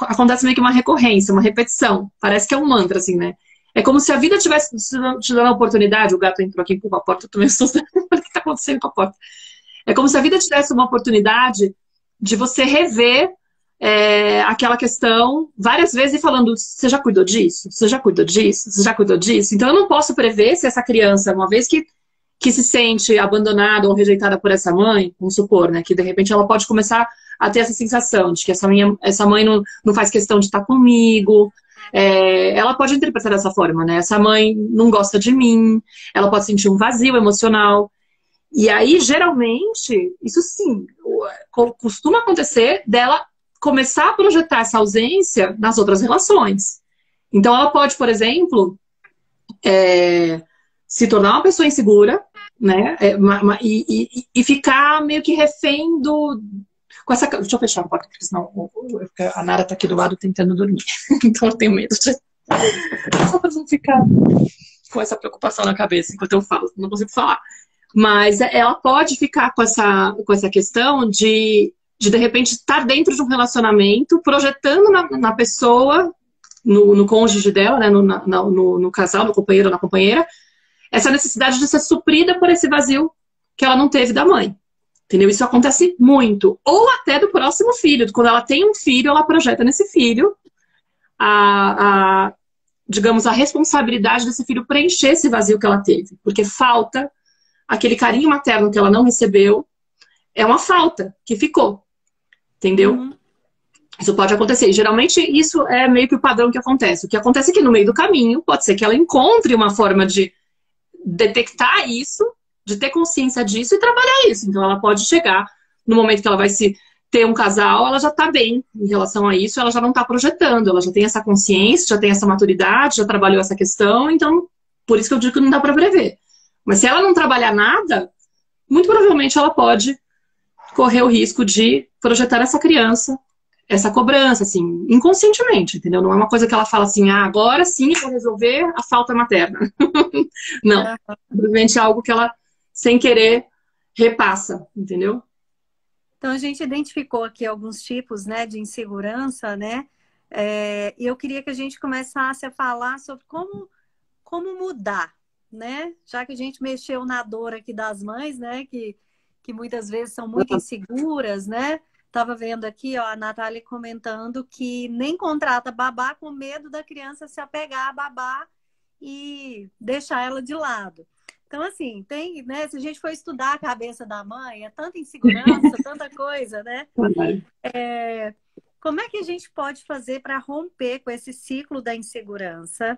acontece meio que uma recorrência, uma repetição. Parece que é um mantra, assim, né? É como se a vida tivesse te dando a oportunidade. O gato entrou aqui com a porta, eu tô meio assustada. O que tá acontecendo com a porta? É como se a vida tivesse uma oportunidade de você rever aquela questão várias vezes e falando, você já cuidou disso? Você já cuidou disso? Você já cuidou disso? Então eu não posso prever se essa criança, uma vez que se sente abandonada ou rejeitada por essa mãe, vamos supor, né, que de repente ela pode começar a ter essa sensação de que essa mãe não faz questão de estar comigo, ela pode interpretar dessa forma, né? Essa mãe não gosta de mim, ela pode sentir um vazio emocional. E aí, geralmente, isso sim, costuma acontecer dela começar a projetar essa ausência nas outras relações. Então, ela pode, por exemplo, se tornar uma pessoa insegura, né? E ficar meio que refém com essa... Deixa eu fechar a porta, porque senão a Nara tá aqui do lado tentando dormir. Então, eu tenho medo de... Só pra não ficar com essa preocupação na cabeça enquanto eu falo, não consigo falar. Mas ela pode ficar com essa questão de repente estar dentro de um relacionamento, projetando na pessoa, no cônjuge dela, né, no casal, no companheiro ou na companheira, essa necessidade de ser suprida por esse vazio que ela não teve da mãe. Entendeu? Isso acontece muito. Ou até do próximo filho. Quando ela tem um filho, ela projeta nesse filho digamos, a responsabilidade desse filho preencher esse vazio que ela teve. Porque falta aquele carinho materno que ela não recebeu, é uma falta que ficou. Entendeu? Uhum. Isso pode acontecer. E, geralmente, isso é meio que o padrão que acontece. O que acontece é que no meio do caminho, pode ser que ela encontre uma forma de detectar isso, de ter consciência disso e trabalhar isso. Então, ela pode chegar no momento que ela vai se ter um casal, ela já está bem em relação a isso, ela já não está projetando, ela já tem essa consciência, já tem essa maturidade, já trabalhou essa questão, então, por isso que eu digo que não dá para prever. Mas se ela não trabalhar nada, muito provavelmente ela pode correr o risco de projetar essa criança, essa cobrança, assim, inconscientemente, entendeu? Não é uma coisa que ela fala assim, ah, agora sim eu vou resolver a falta materna. Não, simplesmente é algo que ela, sem querer, repassa, entendeu? Então, a gente identificou aqui alguns tipos, né, de insegurança, né? E eu queria que a gente começasse a falar sobre como mudar, né? Já que a gente mexeu na dor aqui das mães, né? Que muitas vezes são muito inseguras, né? Estava vendo aqui, ó, a Natália comentando que nem contrata babá com medo da criança se apegar a babá e deixar ela de lado. Então, assim, tem, né? Se a gente for estudar a cabeça da mãe, é tanta insegurança, tanta coisa, né? Como é que a gente pode fazer para romper com esse ciclo da insegurança?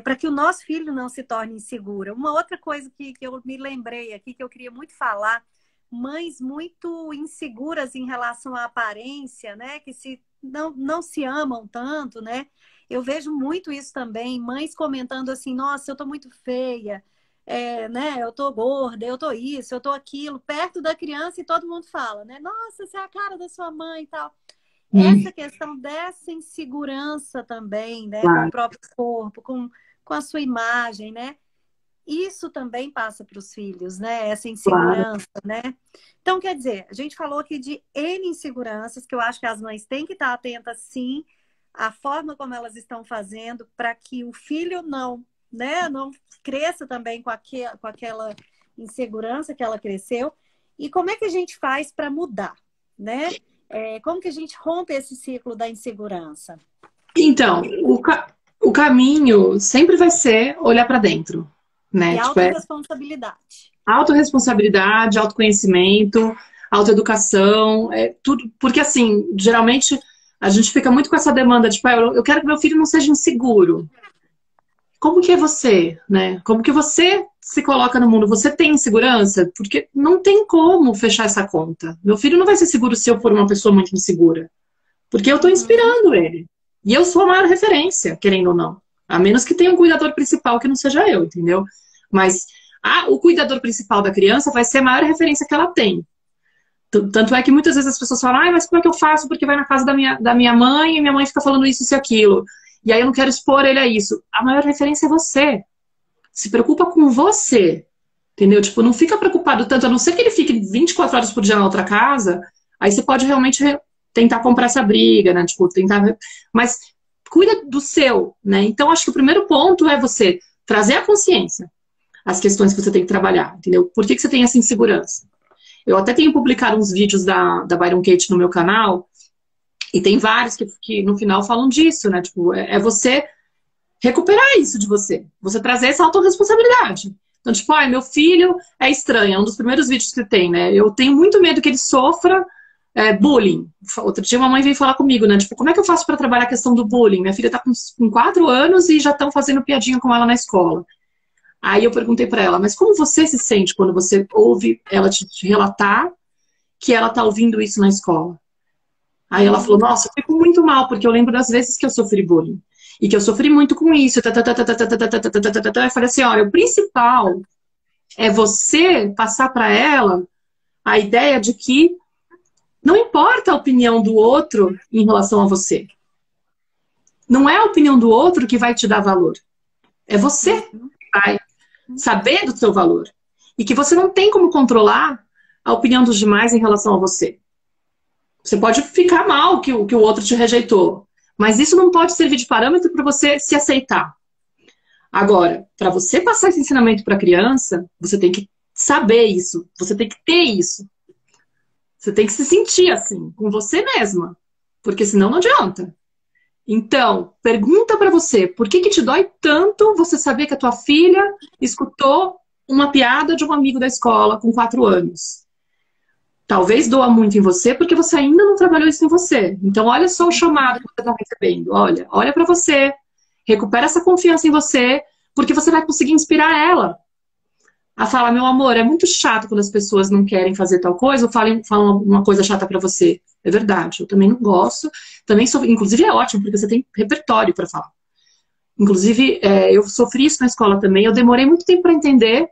Para que o nosso filho não se torne inseguro. Uma outra coisa que eu me lembrei aqui, que eu queria muito falar, mães muito inseguras em relação à aparência, né? Que não se amam tanto, né? Eu vejo muito isso também, mães comentando assim, nossa, eu tô muito feia, né? Eu tô gorda, eu tô isso, eu tô aquilo, perto da criança e todo mundo fala, né? Nossa, você é a cara da sua mãe e tal. Essa questão dessa insegurança também, né? Com o próprio corpo, com a sua imagem, né? Isso também passa para os filhos, né? Essa insegurança, né? Então, quer dizer, a gente falou aqui de N inseguranças, que eu acho que as mães têm que estar atentas, sim, à forma como elas estão fazendo, para que o filho não cresça também com aquela insegurança que ela cresceu. E como é que a gente faz para mudar, né? Como que a gente rompe esse ciclo da insegurança? Então, o caminho sempre vai ser olhar para dentro, né? E autorresponsabilidade. Autorresponsabilidade, autoconhecimento, autoeducação, tudo. Porque, assim, geralmente a gente fica muito com essa demanda de, eu quero que meu filho não seja inseguro. Como que é você, né? Como que você se coloca no mundo? Você tem insegurança? Porque não tem como fechar essa conta. Meu filho não vai ser seguro se eu for uma pessoa muito insegura. Porque eu estou inspirando ele. E eu sou a maior referência, querendo ou não. A menos que tenha um cuidador principal que não seja eu, entendeu? Mas o cuidador principal da criança vai ser a maior referência que ela tem. Tanto é que muitas vezes as pessoas falam, mas como é que eu faço? Porque vai na casa da minha mãe e minha mãe fica falando isso e aquilo. E aí eu não quero expor ele a isso. A maior referência é você. Se preocupa com você. Entendeu? Tipo, não fica preocupado tanto, a não ser que ele fique 24 horas por dia na outra casa, aí você pode realmente tentar comprar essa briga, né? Tipo, tentar... Mas cuida do seu, né? Então, acho que o primeiro ponto é você trazer a consciência, as questões que você tem que trabalhar, entendeu? Por que você tem essa insegurança? Eu até tenho publicado uns vídeos da Byron Katie no meu canal, e tem vários que no final falam disso, né? Tipo, você recuperar isso de você. Você trazer essa autorresponsabilidade. Então, tipo, meu filho é estranho. É um dos primeiros vídeos que tem, né? Eu tenho muito medo que ele sofra bullying. Outro dia uma mãe veio falar comigo, né? Tipo, como é que eu faço para trabalhar a questão do bullying? Minha filha tá com 4 anos e já estão fazendo piadinha com ela na escola. Aí eu perguntei para ela, mas como você se sente quando você ouve ela te relatar que ela tá ouvindo isso na escola? Aí ela falou, nossa, eu fico muito mal, porque eu lembro das vezes que eu sofri bullying. E que eu sofri muito com isso. Eu falei assim, olha, o principal é você passar para ela a ideia de que não importa a opinião do outro em relação a você. Não é a opinião do outro que vai te dar valor. É você que vai saber do seu valor. E que você não tem como controlar a opinião dos demais em relação a você. Você pode ficar mal que o outro te rejeitou. Mas isso não pode servir de parâmetro para você se aceitar. Agora, para você passar esse ensinamento para a criança, você tem que saber isso. Você tem que ter isso. Você tem que se sentir assim, com você mesma. Porque senão não adianta. Então, pergunta para você, por que te dói tanto você saber que a tua filha escutou uma piada de um amigo da escola com 4 anos? Talvez doa muito em você porque você ainda não trabalhou isso em você. Então, olha só o chamado que você está recebendo. Olha para você, recupera essa confiança em você, porque você vai conseguir inspirar ela. a falar, meu amor, é muito chato quando as pessoas não querem fazer tal coisa ou falam uma coisa chata pra você. É verdade, eu também não gosto. Também sou, inclusive é ótimo, porque você tem repertório pra falar. Inclusive, eu sofri isso na escola também. Eu demorei muito tempo pra entender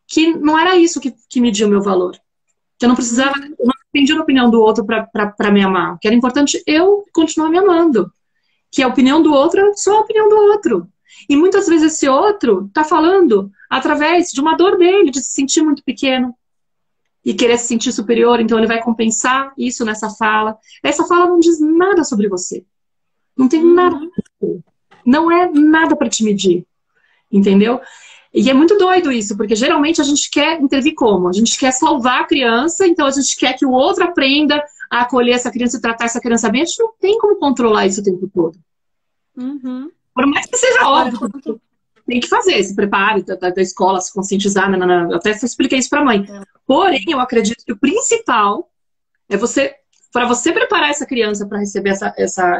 que não era isso que media o meu valor. Que eu não precisava, eu não dependia da opinião do outro pra me amar. Que era importante eu continuar me amando. Que a opinião do outro é só a opinião do outro. E muitas vezes esse outro tá falando através de uma dor dele, de se sentir muito pequeno e querer se sentir superior, então ele vai compensar isso nessa fala. Essa fala não diz nada sobre você. Não tem nada pra você. Não é nada para te medir. Entendeu? E é muito doido isso, porque geralmente a gente quer intervir como? A gente quer salvar a criança, então a gente quer que o outro aprenda a acolher essa criança e tratar essa criança bem. A gente não tem como controlar isso o tempo todo. Uhum. Por mais que seja Agora, óbvio, tem que fazer, se prepare da escola, se conscientizar, nanana. Eu até expliquei isso para a mãe. Porém, eu acredito que o principal é para você preparar essa criança para receber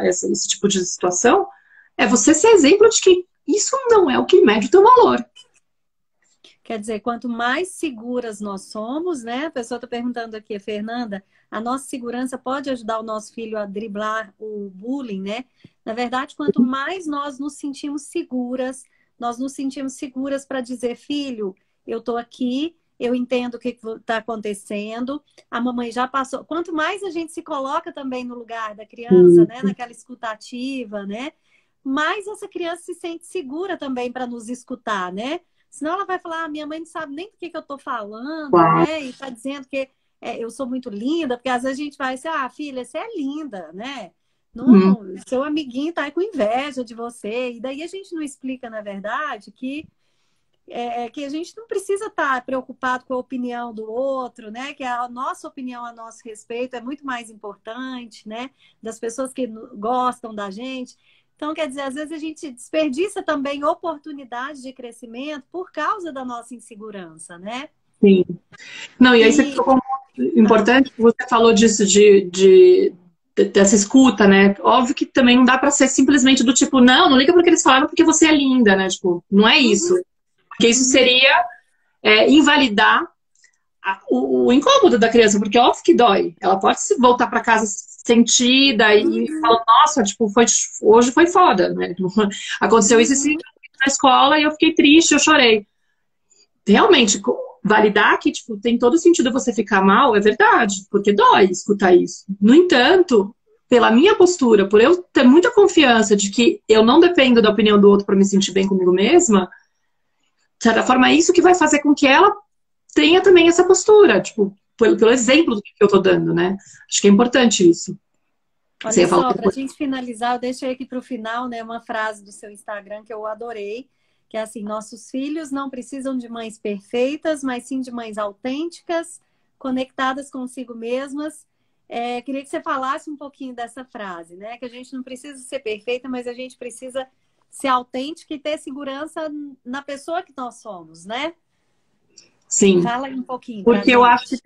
esse tipo de situação, é você ser exemplo de que isso não é o que mede o teu valor. Quer dizer, quanto mais seguras nós somos, né? A pessoa está perguntando aqui, Fernanda, a nossa segurança pode ajudar o nosso filho a driblar o bullying, né? Na verdade, quanto mais nós nos sentimos seguras, nós nos sentimos seguras para dizer, filho, eu estou aqui, eu entendo o que está acontecendo, a mamãe já passou. Quanto mais a gente se coloca também no lugar da criança, né? Naquela escutativa, né? Mais essa criança se sente segura também para nos escutar, né? Senão ela vai falar, minha mãe não sabe nem do que eu tô falando, né? E tá dizendo que eu sou muito linda, porque às vezes a gente vai dizer, filha, você é linda, né? Não, seu amiguinho tá aí com inveja de você. E daí a gente não explica, na verdade, que a gente não precisa estar preocupado com a opinião do outro, né? Que a nossa opinião a nosso respeito é muito mais importante, né? Das pessoas que gostam da gente. Então, quer dizer, às vezes a gente desperdiça também oportunidades de crescimento por causa da nossa insegurança, né? Sim. Não, e aí você ficou importante que você falou disso, dessa escuta, né? Óbvio que também não dá pra ser simplesmente do tipo, não liga porque eles falaram porque você é linda, né? Tipo, não é isso. Porque isso seria invalidar o incômodo da criança, porque óbvio que dói. Ela pode se voltar pra casa sentida e falar, nossa, tipo, hoje foi foda, né? Aconteceu isso assim, na escola e eu fiquei triste, eu chorei. Realmente, validar que, tipo, tem todo sentido você ficar mal, é verdade, porque dói escutar isso. No entanto, pela minha postura, por eu ter muita confiança de que eu não dependo da opinião do outro para me sentir bem comigo mesma, de certa forma, é isso que vai fazer com que ela tenha também essa postura, tipo, pelo exemplo que eu tô dando, né? Acho que é importante isso. Olha só, pra gente finalizar, eu deixei aqui pro final, né, uma frase do seu Instagram que eu adorei, que é assim, nossos filhos não precisam de mães perfeitas, mas sim de mães autênticas, conectadas consigo mesmas. Queria que você falasse um pouquinho dessa frase, né? Que a gente não precisa ser perfeita, mas a gente precisa ser autêntica e ter segurança na pessoa que nós somos, né? Sim. Fala um pouquinho. Porque eu acho que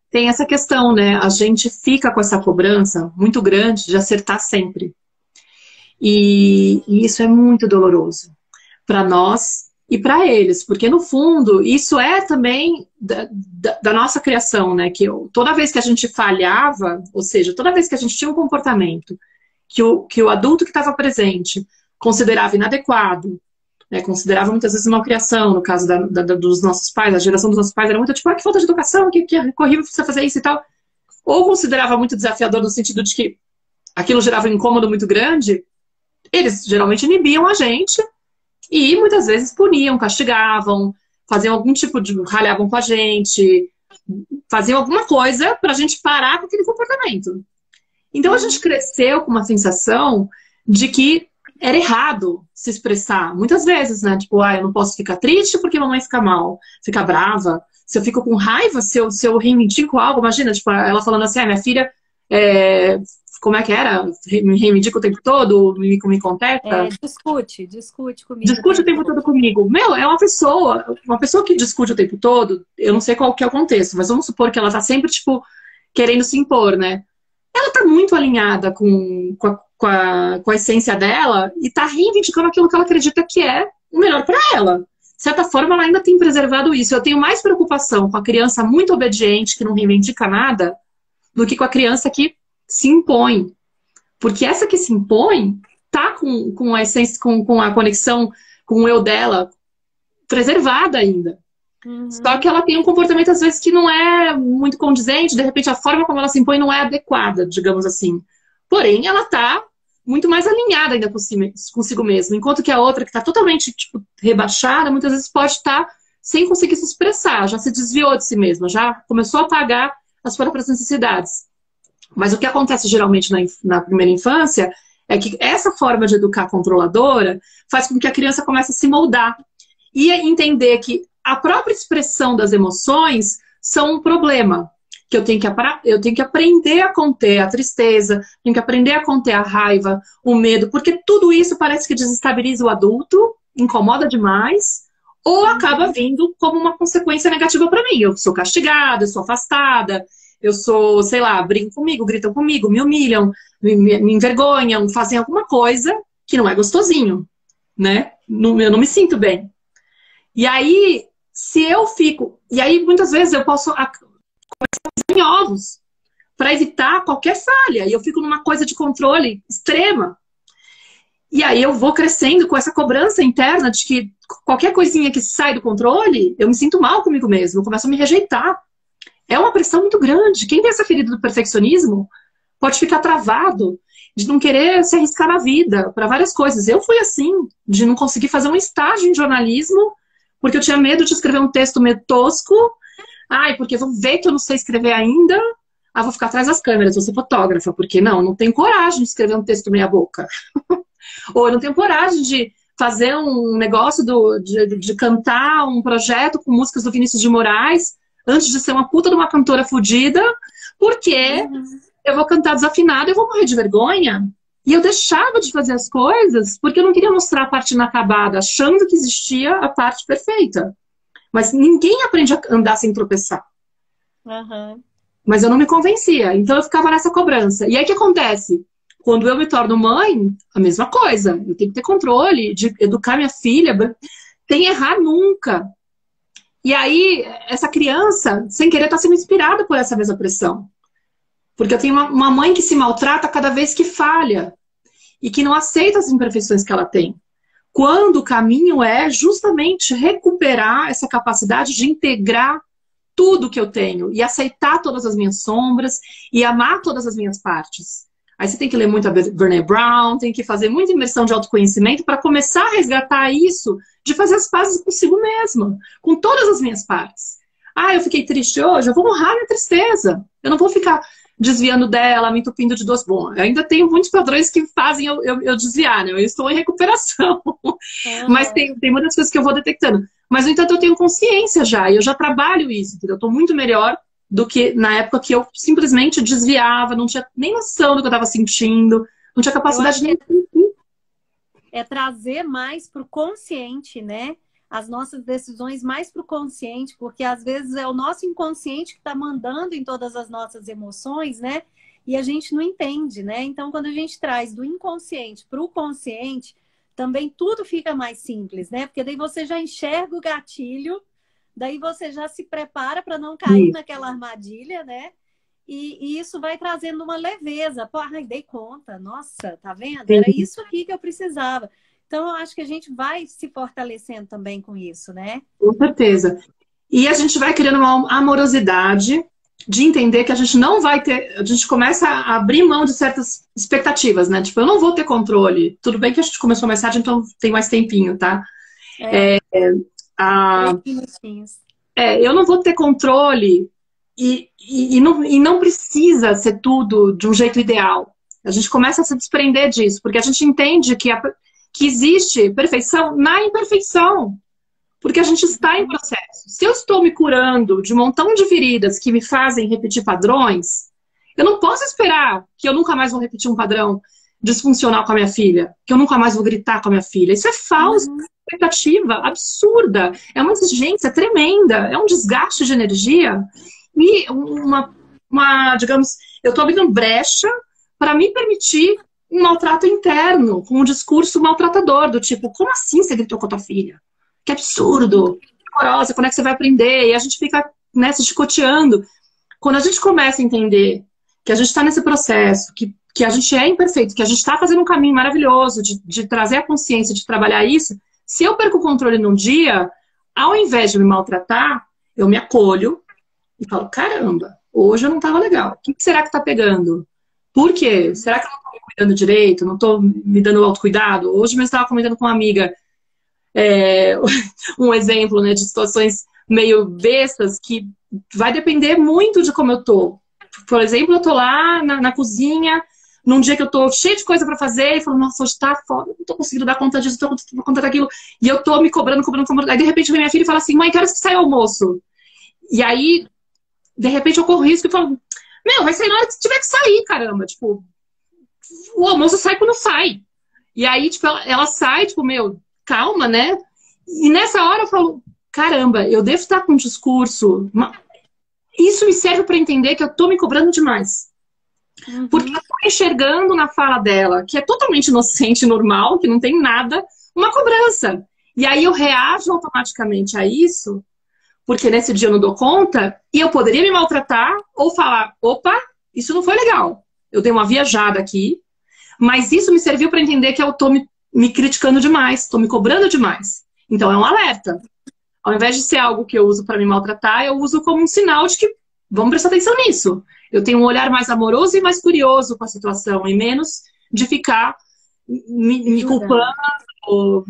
tem essa questão, né? A gente fica com essa cobrança muito grande de acertar sempre. E isso é muito doloroso para nós e para eles, porque no fundo isso é também da nossa criação, né? Que toda vez que a gente falhava, ou seja, toda vez que a gente tinha um comportamento que o adulto que estava presente considerava inadequado, né, considerava muitas vezes malcriação, no caso dos nossos pais, a geração dos nossos pais era muito tipo, que falta de educação, que é horrível você fazer isso e tal, ou considerava muito desafiador no sentido de que aquilo gerava um incômodo muito grande, eles geralmente inibiam a gente e muitas vezes puniam, castigavam, faziam algum tipo de... ralhavam com a gente, faziam alguma coisa pra gente parar com aquele comportamento. Então a gente cresceu com uma sensação de que era errado se expressar, muitas vezes, né? Tipo, eu não posso ficar triste porque a mamãe fica mal, fica brava. Se eu fico com raiva, se eu reivindico algo, imagina, tipo, ela falando assim, minha filha, como é que era? Me reivindica o tempo todo, me contesta? Discute comigo. Discute o tempo todo comigo. Meu, é uma pessoa que discute o tempo todo, eu não sei qual que é o contexto, mas vamos supor que ela tá sempre, tipo, querendo se impor, né? Ela tá muito alinhada com a essência dela e tá reivindicando aquilo que ela acredita que é o melhor pra ela. de certa forma, ela ainda tem preservado isso. Eu tenho mais preocupação com a criança muito obediente, que não reivindica nada, do que com a criança que se impõe. Porque essa que se impõe tá com a essência, com a conexão com o eu dela preservada ainda. Só que ela tem um comportamento, às vezes, que não é muito condizente, de repente a forma como ela se impõe não é adequada, digamos assim. Porém, ela tá muito mais alinhada ainda consigo mesma. Enquanto que a outra, que tá totalmente, tipo, rebaixada, muitas vezes pode estar sem conseguir se expressar, já se desviou de si mesma, já começou a apagar as próprias necessidades. Mas o que acontece geralmente na primeira infância é que essa forma de educar controladora faz com que a criança comece a se moldar e a entender que a própria expressão das emoções são um problema. Que eu tenho que aprender a conter a tristeza, tenho que aprender a conter a raiva, o medo, porque tudo isso parece que desestabiliza o adulto, incomoda demais, ou acaba vindo como uma consequência negativa para mim. Eu sou castigada, eu sou afastada, eu sou, sei lá, brincam comigo, gritam comigo, me humilham, me envergonham, fazem alguma coisa que não é gostosinho, né? Eu não me sinto bem. E aí, se eu fico... E aí, muitas vezes, eu posso em ovos para evitar qualquer falha. E eu fico numa coisa de controle extrema. E aí eu vou crescendo com essa cobrança interna de que qualquer coisinha que sai do controle, eu me sinto mal comigo mesmo, eu começo a me rejeitar. É uma pressão muito grande. Quem tem essa ferida do perfeccionismo pode ficar travado de não querer se arriscar na vida para várias coisas. Eu fui assim, de não conseguir fazer um estágio em jornalismo porque eu tinha medo de escrever um texto meio tosco. Ai, porque vão ver que eu não sei escrever ainda. Ah, vou ficar atrás das câmeras, vou ser fotógrafa. Porque não tenho coragem de escrever um texto meia boca. Ou eu não tenho coragem de fazer um negócio de cantar um projeto com músicas do Vinícius de Moraes antes de ser uma puta de uma cantora fodida, porque eu vou cantar desafinada e eu vou morrer de vergonha. E eu deixava de fazer as coisas porque eu não queria mostrar a parte inacabada, achando que existia a parte perfeita. Mas ninguém aprende a andar sem tropeçar. Mas eu não me convencia. Então eu ficava nessa cobrança. E aí o que acontece? Quando eu me torno mãe, a mesma coisa. Eu tenho que ter controle de educar minha filha sem errar nunca. E aí, essa criança, sem querer, está sendo inspirada por essa mesma pressão. Porque eu tenho uma mãe que se maltrata cada vez que falha. E que não aceita as imperfeições que ela tem. Quando o caminho é justamente recuperar essa capacidade de integrar tudo que eu tenho. E aceitar todas as minhas sombras. E amar todas as minhas partes. Aí você tem que ler muito a Brené Brown, tem que fazer muita imersão de autoconhecimento para começar a resgatar isso, de fazer as pazes consigo mesma, com todas as minhas partes. Ah, eu fiquei triste hoje, eu vou honrar minha tristeza. Eu não vou ficar desviando dela, me entupindo de doce. Bom, eu ainda tenho muitos padrões que fazem eu desviar, né? Eu estou em recuperação. Mas tem muitas coisas que eu vou detectando. Mas, no entanto, eu tenho consciência já, e eu já trabalho isso, entendeu? Eu estou muito melhor do que na época que eu simplesmente desviava, não tinha nem noção do que eu estava sentindo, não tinha capacidade nem... É trazer mais para o consciente, né? As nossas decisões mais para o consciente, porque às vezes é o nosso inconsciente que está mandando em todas as nossas emoções, né? E a gente não entende, né? Então, quando a gente traz do inconsciente para o consciente, também tudo fica mais simples, né? Porque daí você já enxerga o gatilho, daí você já se prepara para não cair naquela armadilha, né? E isso vai trazendo uma leveza. Pô, ai, dei conta. Nossa, tá vendo? Era isso aqui que eu precisava. Então, eu acho que a gente vai se fortalecendo também com isso, né? Com certeza. E a gente vai criando uma amorosidade de entender que a gente não vai ter... A gente começa a abrir mão de certas expectativas, né? Tipo, eu não vou ter controle. Tudo bem que a gente começou mais tarde, então tem mais tempinho, tá? Eu não vou ter controle e não precisa ser tudo de um jeito ideal. A gente começa a se desprender disso, porque a gente entende que existe perfeição na imperfeição, porque a gente está em processo. Se eu estou me curando de um montão de feridas que me fazem repetir padrões, eu não posso esperar que eu nunca mais vou repetir um padrão disfuncional com a minha filha, que eu nunca mais vou gritar com a minha filha. Isso é falso. Expectativa absurda, é uma exigência tremenda, é um desgaste de energia e digamos, eu estou abrindo brecha para me permitir um maltrato interno, com um discurso maltratador, do tipo, como assim você gritou com a tua filha? Que absurdo! Horrorosa, quando é que você vai aprender? E a gente fica, né, se chicoteando. Quando a gente começa a entender que a gente está nesse processo, que a gente é imperfeito, que a gente está fazendo um caminho maravilhoso de trazer a consciência, de trabalhar isso, se eu perco o controle num dia, ao invés de me maltratar, eu me acolho e falo, caramba, hoje eu não estava legal. O que será que está pegando? Por quê? Será que eu não estou me cuidando direito? Não estou me dando autocuidado? Hoje mesmo estava comentando com uma amiga um exemplo, né, de situações meio bestas que vai depender muito de como eu tô. Por exemplo, eu tô lá na cozinha, num dia que eu tô cheio de coisa pra fazer, e falo, nossa, hoje tá foda, não tô conseguindo dar conta disso, não tô conseguindo dar conta daquilo. E eu tô me cobrando. Aí, de repente, vem minha filha e fala assim, mãe, que horas que sai o almoço? E aí, de repente, eu corro risco e falo, meu, vai sair na hora que tiver que sair, caramba. Tipo, o almoço sai quando sai. E aí, tipo, ela sai, tipo, meu, calma, né? E nessa hora eu falo, caramba, eu devo estar com um discurso. Isso me serve para entender que eu tô me cobrando demais. Porque eu tô enxergando na fala dela, que é totalmente inocente, normal, que não tem nada, uma cobrança. E aí eu reajo automaticamente a isso, porque nesse dia eu não dou conta, e eu poderia me maltratar ou falar, opa, isso não foi legal. Eu dei uma viajada aqui, mas isso me serviu para entender que eu tô me criticando demais, tô me cobrando demais. Então é um alerta. Ao invés de ser algo que eu uso para me maltratar, eu uso como um sinal de que vamos prestar atenção nisso. Eu tenho um olhar mais amoroso e mais curioso com a situação, e menos de ficar me culpando.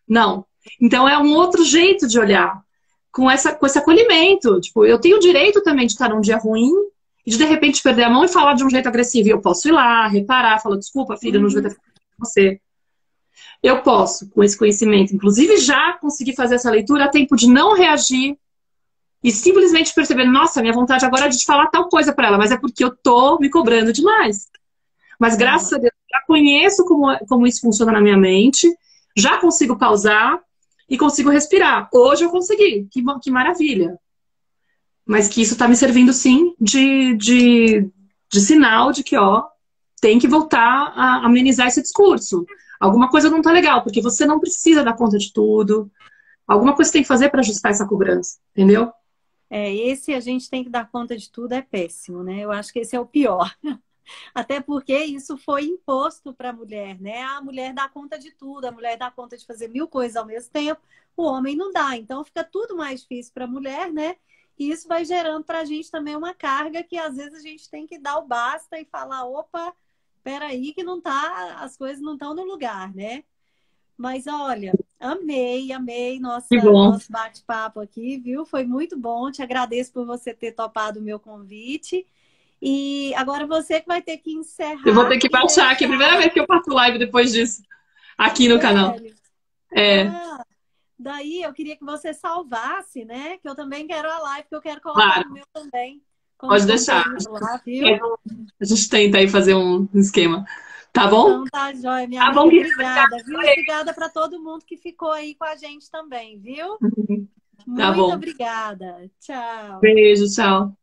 Não. Então é um outro jeito de olhar, com esse acolhimento. Tipo, eu tenho o direito também de estar num dia ruim e de repente perder a mão e falar de um jeito agressivo. E eu posso ir lá, reparar, falar, desculpa, filha, não devia ter falado com você. Eu posso, com esse conhecimento, inclusive já consegui fazer essa leitura a tempo de não reagir e simplesmente perceber, nossa, minha vontade agora é de falar tal coisa para ela, mas é porque eu tô me cobrando demais. Mas graças a Deus, já conheço como isso funciona na minha mente, já consigo pausar e consigo respirar. Hoje eu consegui, que maravilha. Mas que isso está me servindo sim de sinal de que, ó, tem que voltar a amenizar esse discurso. Alguma coisa não tá legal, porque você não precisa dar conta de tudo. Alguma coisa você tem que fazer para ajustar essa cobrança, entendeu? Esse a gente tem que dar conta de tudo é péssimo, né? Eu acho que esse é o pior. Até porque isso foi imposto para a mulher, né? A mulher dá conta de tudo, a mulher dá conta de fazer 1000 coisas ao mesmo tempo, o homem não dá. Então fica tudo mais difícil para a mulher, né? E isso vai gerando para a gente também uma carga que às vezes a gente tem que dar o basta e falar, opa, peraí que não tá, as coisas não estão no lugar, né? Mas olha, amei Que bom. nosso bate-papo aqui, viu? Foi muito bom. Te agradeço por você ter topado o meu convite. E agora você que vai ter que Eu vou encerrar ter que e baixar, que é a deixar. primeira vez que eu faço live depois disso, aqui no canal. Sério? É, Ah, daí eu queria que você salvasse, né? Que eu também quero a live, que eu quero colocar no claro, meu também, como pode deixar. conteúdo lá, viu? A gente tenta aí fazer um esquema. Tá bom? Então tá, joia, minha Tá bom, amiga. querida. Obrigada, viu? E obrigada para todo mundo que ficou aí com a gente também, viu? Tá Muito bom. obrigada. Tchau. Beijo, tchau.